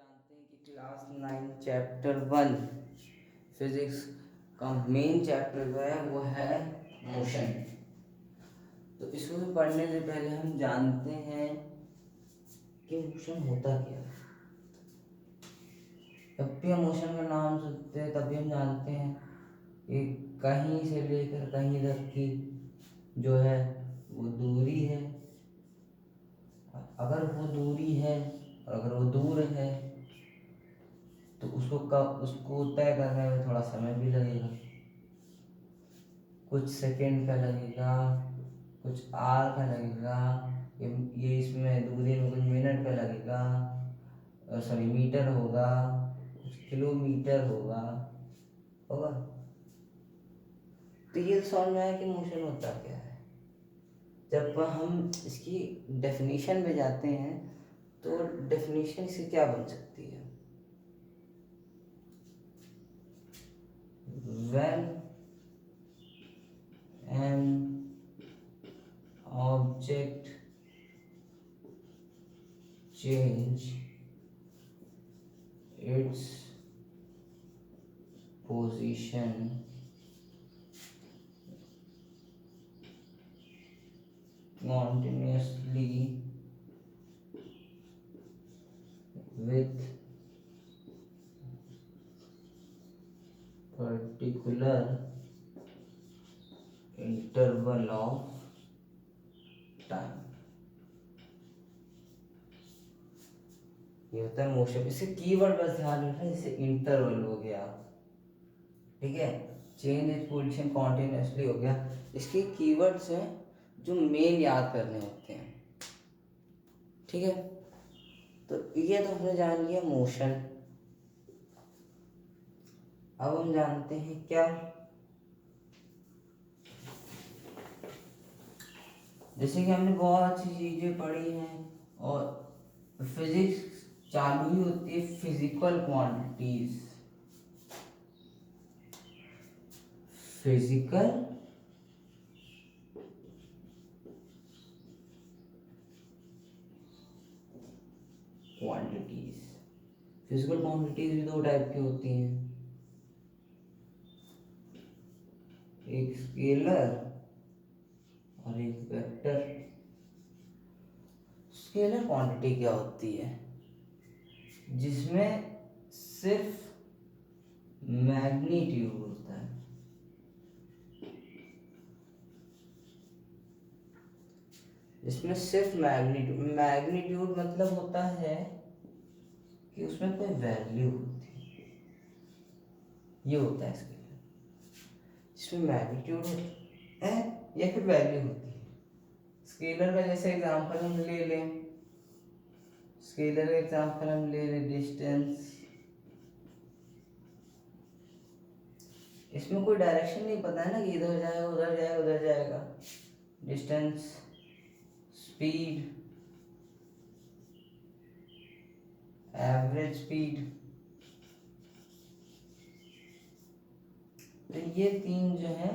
जानते हैं कि क्लास 9 चैप्टर 1 फिजिक्स का मेन चैप्टर जो है वो है मोशन। तो इसको पढ़ने से पहले हम जानते हैं कि मोशन होता क्या है। जब भी हम मोशन का नाम सुनते हैं तभी हम जानते हैं कि कहीं से लेकर कहीं तक की जो है वो दूरी है। अगर वो दूरी है और अगर वो दूर है तो उसको तय करने में थोड़ा समय भी लगेगा, कुछ सेकंड का लगेगा, कुछ आवर का लगेगा, ये इसमें दूरी में कुछ मिनट का लगेगा, सॉरी मीटर होगा, कुछ किलोमीटर होगा। तो ये समझ में आया कि मोशन होता क्या है। जब हम इसकी डेफिनेशन में जाते हैं तो डेफिनेशन इसकी क्या बन सकती है। When an object change its position continuously with particular interval of time, ये होता है मोशन। इससे कीवर्ड बस ध्यान रखना, जैसे इंटरवल हो गया, ठीक है, चेंज इज पोजीशन कॉन्टिन्यूसली हो गया। इसके कीवर्ड्स हैं जो मेन याद करने होते हैं, ठीक है। तो ये तो हमने जान लिया मोशन। अब हम जानते हैं क्या, जैसे कि हमने बहुत अच्छी चीजें पढ़ी हैं और फिजिक्स चालू ही होती है physical quantities, physical quantities. Physical quantities भी दो टाइप की होती हैं, एक स्केलर और एक वेक्टर। स्केलर क्वांटिटी क्या होती है, जिसमें सिर्फ मैग्नीट्यूड होता है, जिसमें सिर्फ मैग्नीट्यूड मतलब होता है कि उसमें कोई वैल्यू होती है, ये होता है स्केलर, जिसमें मैग्नीट्यूड है या फिर वैल्यू होती है। स्केलर का जैसे एग्जांपल हम ले लें, स्केलर का एग्जांपल हम ले लें डिस्टेंस। इसमें कोई डायरेक्शन नहीं पता है ना कि इधर जाएगा उधर जाएगा उधर जाएगा। डिस्टेंस, स्पीड, एवरेज स्पीड, तो ये तीन जो है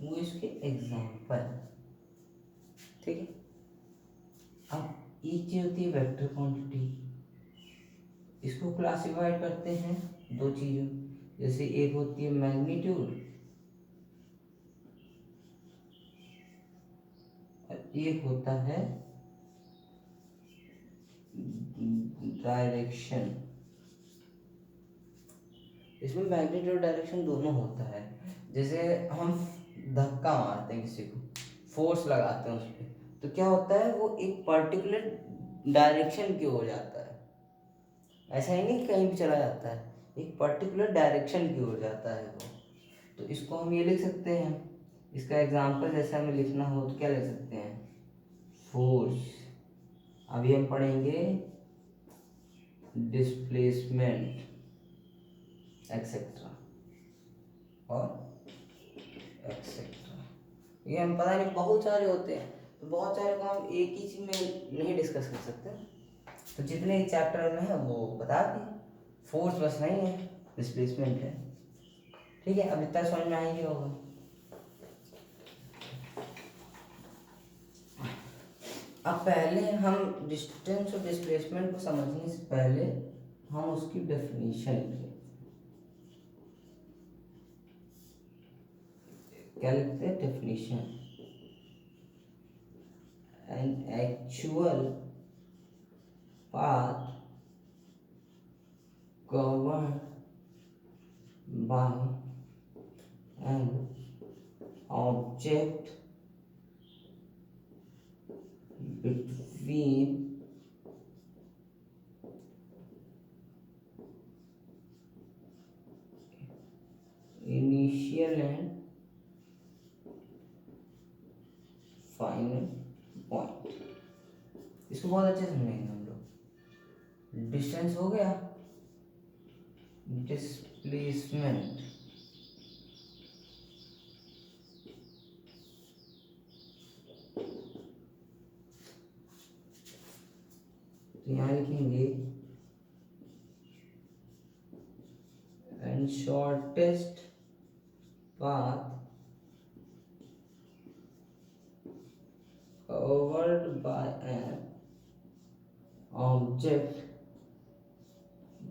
वो इसके एग्जांपल, ठीक है। अब एक चीज होती है वेक्टर क्वांटिटी, इसको क्लासिफाइड करते हैं दो चीजों, जैसे एक होती है मैग्नीट्यूड और एक होता है डायरेक्शन। इसमें मैग्नीट्यूड डायरेक्शन दोनों होता है। जैसे हम धक्का मारते हैं किसी को, फोर्स लगाते हैं उस पर, तो क्या होता है वो एक पर्टिकुलर डायरेक्शन की ओर जाता है, ऐसा ही नहीं कहीं भी चला जाता है, एक पर्टिकुलर डायरेक्शन की ओर जाता है वो। तो इसको हम ये लिख सकते हैं, इसका एग्जांपल जैसे हमें लिखना हो तो क्या लिख सकते हैं, फोर्स। अभी हम पढ़ेंगे डिस्प्लेसमेंट एक्सेट्रा और एक्सेट्रा। ये हम पता नहीं बहुत सारे होते हैं, तो बहुत सारे को हम एक ही चीज में नहीं डिस्कस कर सकते, तो जितने चैप्टर में है वो बता दिए। फोर्स बस नहीं है, डिस्प्लेसमेंट है, ठीक है। अब इतना समझ में आ ही होगा। अब पहले हम डिस्टेंस और डिस्प्लेसमेंट को समझने से पहले हम उसकी डेफिनेशन लिखें। क्या लिखते हैं? Definition. An actual path covered by an object between initial and final point। इसको बहुत अच्छे से समझेंगे हम लोग। डिस्टेंस हो गया, डिस्प्लेसमेंट, तो यहाँ लिखेंगे and shortest path covered by an object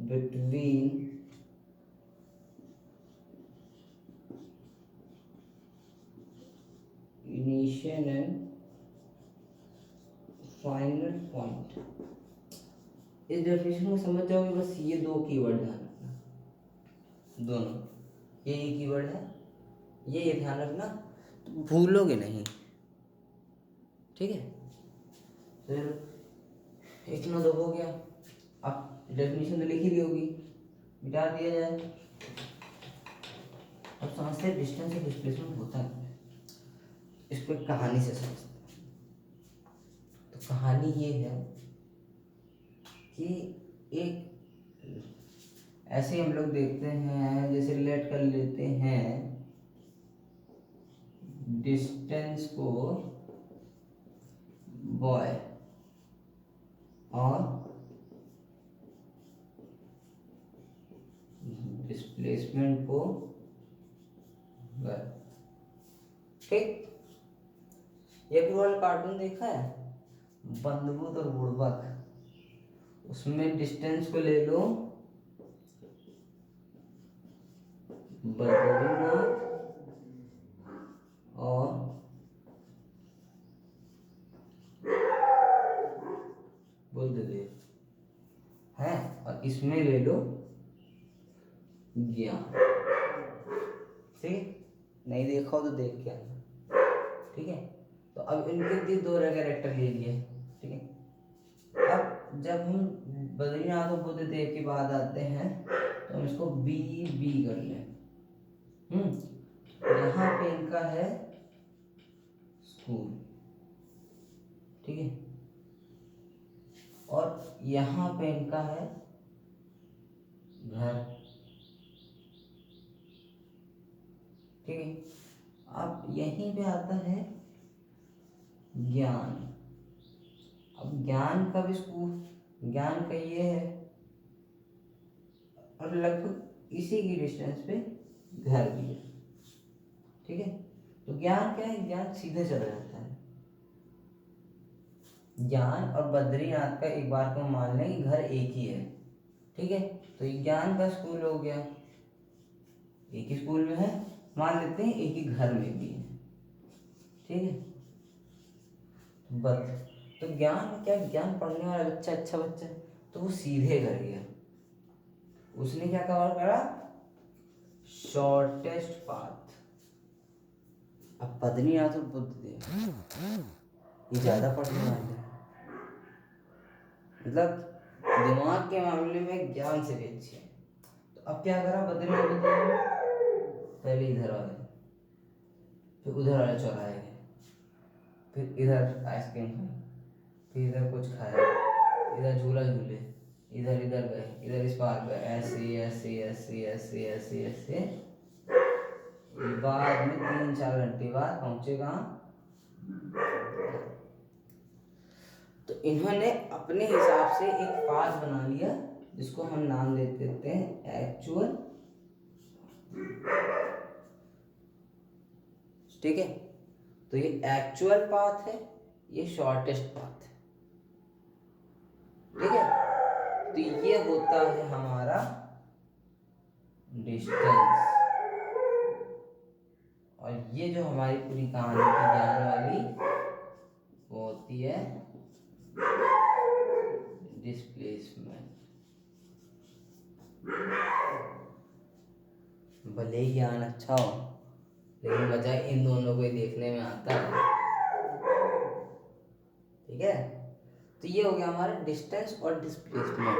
between initial and final point. इस डेफिनेशन को समझ जाओगे, बस ये दो कीवर्ड ध्यान रखना, दोनों ये कीवर्ड है, ये ध्यान रखना, तो भूलोगे नहीं, ठीक है। फिर एक ना दो हो गया, अब डेफिनेशन तो लिखी ली होगी, मिटा दिया जाए। अब समझते हैं डिस्टेंस और डिस्प्लेसमेंट होता है, इसको एक कहानी से समझते हैं। तो कहानी ये है कि एक ऐसे हम लोग देखते हैं, जैसे रिलेट कर लेते हैं डिस्टेंस को बॉय और डिस्प्लेसमेंट को गर्ल, ठीक। ये भी वाला कार्टून देखा है, बंदूक और बुड़बक, उसमें डिस्टेंस को ले लो बद्रीनाथ और बुद्धदेव है, और इसमें ले लो ज्ञान, ठीक। नहीं देखा हो तो देख के आना, ठीक है। तो अब इनके दो कैरेक्टर ले लिए, ठीक है। अब जब हम बद्रीनाथ और बुद्धदेव की बात आते हैं तो हम इसको बी बी कर लें। यहाँ पे इनका है स्कूल, ठीक है, और यहाँ पे इनका है घर, ठीक है। अब यहीं पे आता है ज्ञान। अब ज्ञान का भी स्कूल, ज्ञान का ये है, और लगभग इसी की डिस्टेंस पे घर भी है, ठीक है। तो ज्ञान क्या है? ज्ञान सीधे चला जाता है। ज्ञान और बद्रीनाथ का एक बार को मान लें कि घर एक ही है, ठीक है। तो ये ज्ञान का स्कूल हो गया, एक ही स्कूल में है, मान लेते हैं एक ही घर में भी है, ठीक है। तो ज्ञान क्या, ज्ञान पढ़ने वाला बच्चा, अच्छा बच्चा, तो वो सीधे घर गया, उसने क्या कवर करा? Shortest path. अब बद्रीनाथ और बुद्धदेव ये ज्यादा पढ़ने वाले हैं, मतलब दिमाग के मामले में ज्ञान से भी अच्छे हैं। तो अब क्या करा बद्रीनाथ बुद्धदेव? पहले इधर आ गए, फिर उधर वाले चौराहे गए, फिर इधर आइसक्रीम खाई, फिर इधर कुछ खाया, इधर झूला झूले, इधर इधर गए, इधर इस पार्क गए, ऐसे ऐसे ऐसे ऐसे ऐसे ऐसे, बाद में 3-4 घंटे बाद पहुंचे कहाँ? तो इन्होंने अपने हिसाब से एक पाथ बना लिया, जिसको हम नाम दे देते हैं एक्चुअल, ठीक है। तो ये एक्चुअल पाथ है, ये शॉर्टेस्ट पाथ है, ठीक है। तो ये होता है हमारा डिस्टेंस, और ये जो हमारी पूरी कहानी की ज्ञान वाली वो होती है डिस्प्लेसमेंट। भले ही ज्ञान अच्छा हो, लेकिन मजा इन दोनों को ही देखने में आता है। ठीक है, तो ये हो गया हमारा डिस्टेंस और डिस्प्लेसमेंट।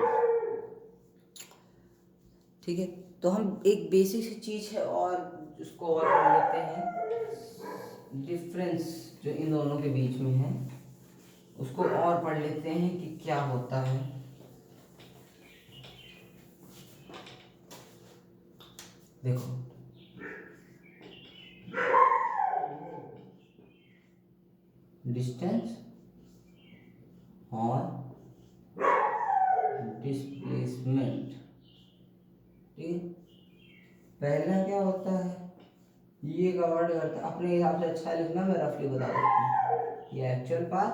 ठीक है, तो हम एक बेसिक सी चीज है और उसको और पढ़ लेते हैं, डिफरेंस जो इन दोनों के बीच में है उसको और पढ़ लेते हैं कि क्या होता है। देखो, डिस्टेंस और डिस्प्लेसमेंट। ठीक, पहला क्या होता है, ये कवर्ड करता है, अपने हिसाब से अच्छा लिखना, मैं रफली बता देता हूँ। ये एक्चुअल पाथ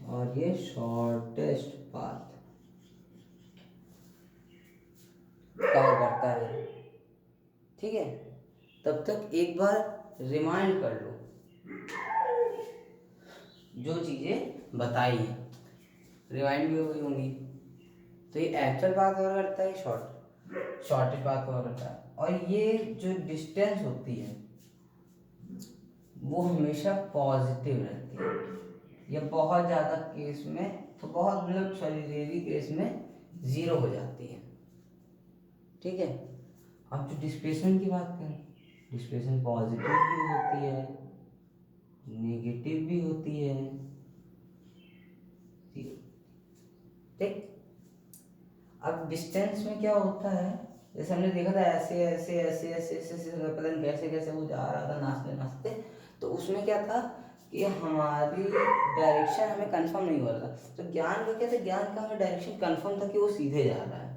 और ये शॉर्टेस्ट पाथ कवर करता है। ठीक है, तब तक एक बार रिमाइंड कर लो जो चीजें बताई हैं, रिमाइंड भी हो गई होंगी। तो ये एक्चुअल पाथ कवर करता है, शॉर्टेस्ट पाथ कवर करता है, और ये जो डिस्टेंस होती है वो हमेशा पॉजिटिव रहती है। ये बहुत ज़्यादा केस में, तो बहुत मतलब सॉरी रेयरली केस में ज़ीरो हो जाती है। ठीक है, अब जो डिस्प्लेसमेंट की बात करें, डिस्प्लेसमेंट पॉजिटिव भी होती है, नेगेटिव भी होती है। ठीक, अब डिस्टेंस में क्या होता है, जैसे हमने देखा था ऐसे ऐसे ऐसे ऐसे ऐसे ऐसे पता नहीं कैसे कैसे वो जा रहा था नाचते नाचते, तो उसमें क्या था कि हमारी डायरेक्शन हमें कंफर्म नहीं हो रहा था। तो ज्ञान का क्या था, ज्ञान का हमें डायरेक्शन कंफर्म था कि वो सीधे जा रहा है,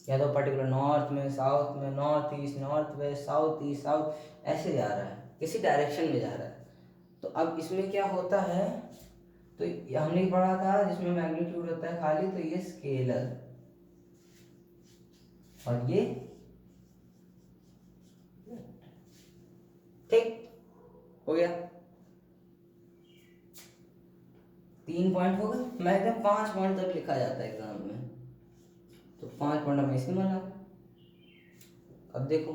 या तो पर्टिकुलर नॉर्थ में, साउथ में, north east, north west, south east, south ऐसे जा रहा है, किसी डायरेक्शन में जा रहा है। तो अब इसमें क्या होता है, तो हमने पढ़ा था जिसमें मैग्नीट्यूड होता है खाली, तो ये स्केलर और ये, ठीक हो गया। 3 पॉइंट हो गए, मैक्सिमम 5 पॉइंट तक लिखा जाता है एग्जाम में, तो 5 पॉइंट हमें इसमें बना। अब देखो,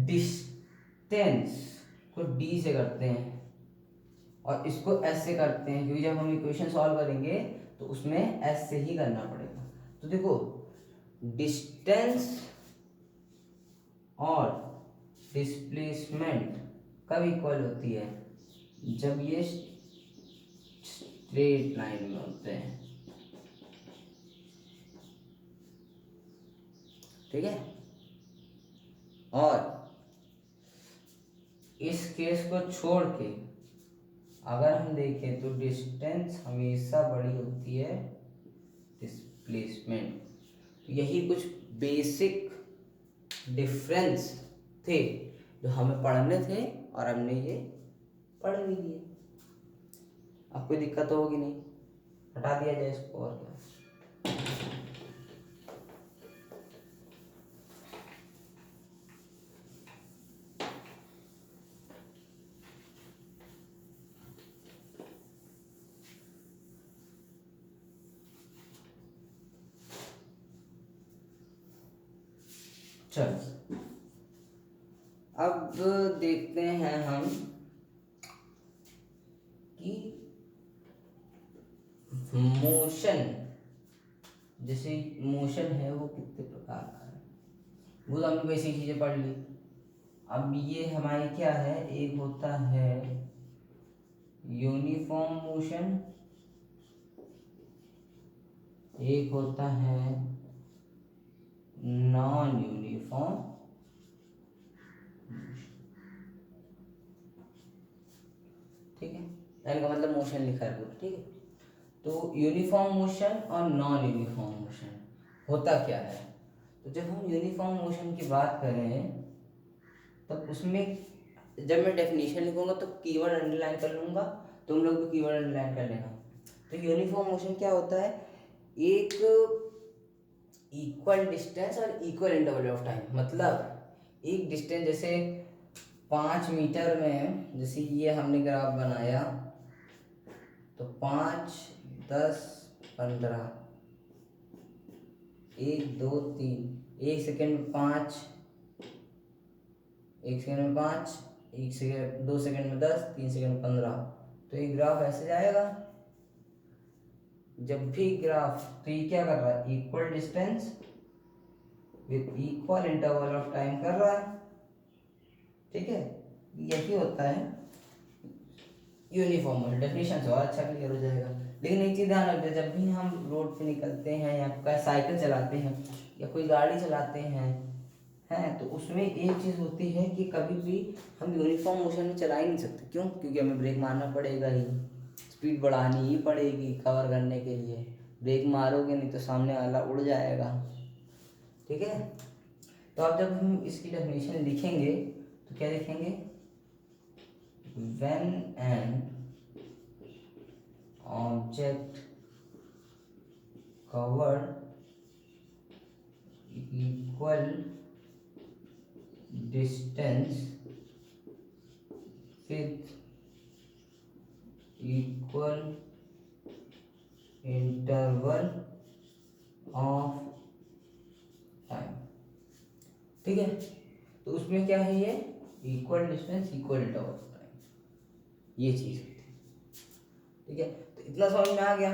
डिस्टेंस को डी से करते हैं और इसको एस से करते हैं, क्योंकि जब हम इक्वेशन सॉल्व करेंगे तो उसमें एस से ही करना पड़ेगा। तो देखो, डिस्टेंस और डिस्प्लेसमेंट कब इक्वल होती है, जब ये स्ट्रेट लाइन में होते हैं। ठीक है, और इस केस को छोड़ के अगर हम देखें तो डिस्टेंस हमेशा बड़ी होती है डिस्प्लेसमेंट। तो यही कुछ बेसिक डिफरेंस थे जो हमें पढ़ने थे और हमने ये पढ़ भी लिए। अब कोई दिक्कत तो होगी नहीं, हटा दिया जाए इसको और क्या। चलो, अब देखते हैं हम कि मोशन, जैसे मोशन है वो कितने प्रकार का है, वो तो हमने बेसिक चीजें पढ़ ली। अब ये हमारी क्या है, एक होता है यूनिफॉर्म मोशन, एक होता है नॉन यूनिफॉर्म। ठीक है, यानी का मतलब मोशन लिखा है पूरा। ठीक है, तो यूनिफॉर्म मोशन और नॉन यूनिफॉर्म मोशन होता क्या है। तो जब हम यूनिफॉर्म मोशन की बात करें तब उसमें जब मैं डेफिनेशन लिखूंगा तो कीवर्ड अंडरलाइन कर लूंगा, तुम लोग भी कीवर्ड अंडरलाइन कर लेना। तो यूनिफॉर्म मोशन क्या होता है, एक इक्वल डिस्टेंस और इक्वल इंटरवल ऑफ टाइम। मतलब एक डिस्टेंस जैसे 5 मीटर में, जैसे ये हमने ग्राफ बनाया तो 5, 10, 15, 1, 2, 3, 1 सेकेंड में 5, 1 सेकेंड में 5, 1 सेकेंड, 2 सेकेंड में 10, 3 सेकेंड में 15। तो ये ग्राफ ऐसे जाएगा। जब भी ग्राफ, तो ये क्या कर रहा है, equal distance with equal interval of time कर रहा है। ठीक है, यही होता है यूनिफॉर्म। डेफिनेशन से और अच्छा क्लियर हो जाएगा। लेकिन एक चीज़ ध्यान रखते हैं, जब भी हम रोड पे निकलते हैं या साइकिल चलाते हैं या कोई गाड़ी चलाते हैं तो उसमें एक चीज़ होती है कि कभी भी हम यूनिफॉर्म मोशन में चला ही नहीं सकते। क्यों? क्योंकि हमें ब्रेक मारना पड़ेगा ही, स्पीड बढ़ानी ही पड़ेगी कवर करने के लिए। ब्रेक मारोगे नहीं तो सामने वाला उड़ जाएगा। ठीक है, तो अब जब हम इसकी डेफिनेशन लिखेंगे तो क्या लिखेंगे, when an object covered equal distance with equal interval of time। ठीक है, तो उसमें क्या है, ये equal distance equal interval of time, ये चीज होती है। ठीक है, तो इतना समझ में आ गया।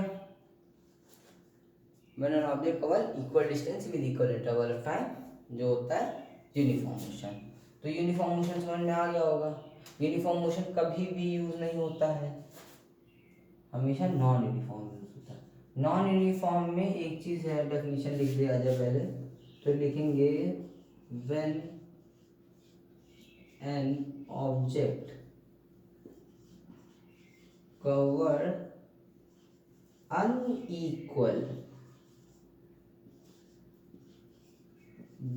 when an object cover equal distance with equal interval of time, जो होता है यूनिफॉर्म मोशन। तो यूनिफॉर्म मोशन समझ में आ गया होगा। यूनिफॉर्म मोशन कभी भी यूज नहीं होता है, हमेशा नॉन यूनिफॉर्म यूज होता है। नॉन यूनिफॉर्म में एक चीज है, डेफिनेशन लिख दिया जाए पहले, तो लिखेंगे when an object cover unequal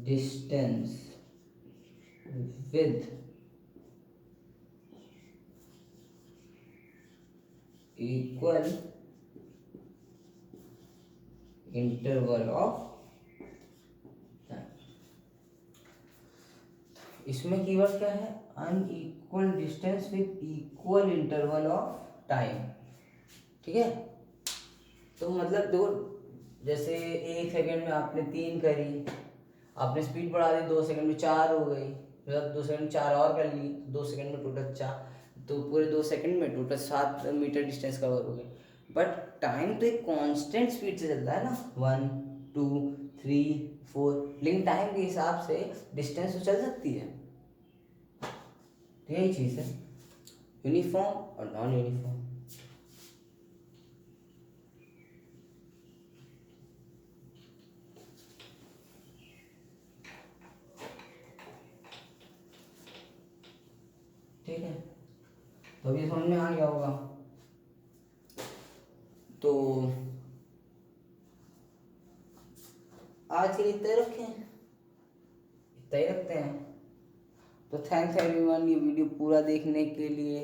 distance with equal interval of time। इसमें कीवर्ड क्या है, unequal distance with equal interval of time. ठीक है, तो मतलब दो, जैसे 1 सेकेंड में आपने 3 करी, आपने स्पीड बढ़ा दी, 2 सेकेंड में 4 हो गई, मतलब 2 सेकेंड में 4 और कर ली, 2 सेकेंड में टोटल 4, तो पूरे 2 सेकेंड में टोटल 7 मीटर डिस्टेंस कवर हो गई। बट टाइम तो एक कांस्टेंट स्पीड से चलता है ना, 1, 2, 3, 4, लेकिन टाइम के हिसाब से डिस्टेंस तो चल सकती है। तो यही चीज़ है यूनिफॉर्म और नॉन यूनिफॉर्म। ठीक है, तो अभी समझ में आ गया होगा। तो आज के लिए इतना ही रखते हैं। तो थैंक्स एवरीवन ये वीडियो पूरा देखने के लिए।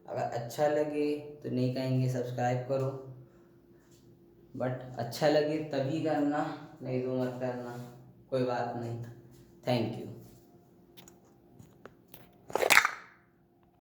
अगर अच्छा लगे तो नहीं कहेंगे सब्सक्राइब करो, बट अच्छा लगे तभी करना, नहीं तो मत करना, कोई बात नहीं। Thank you.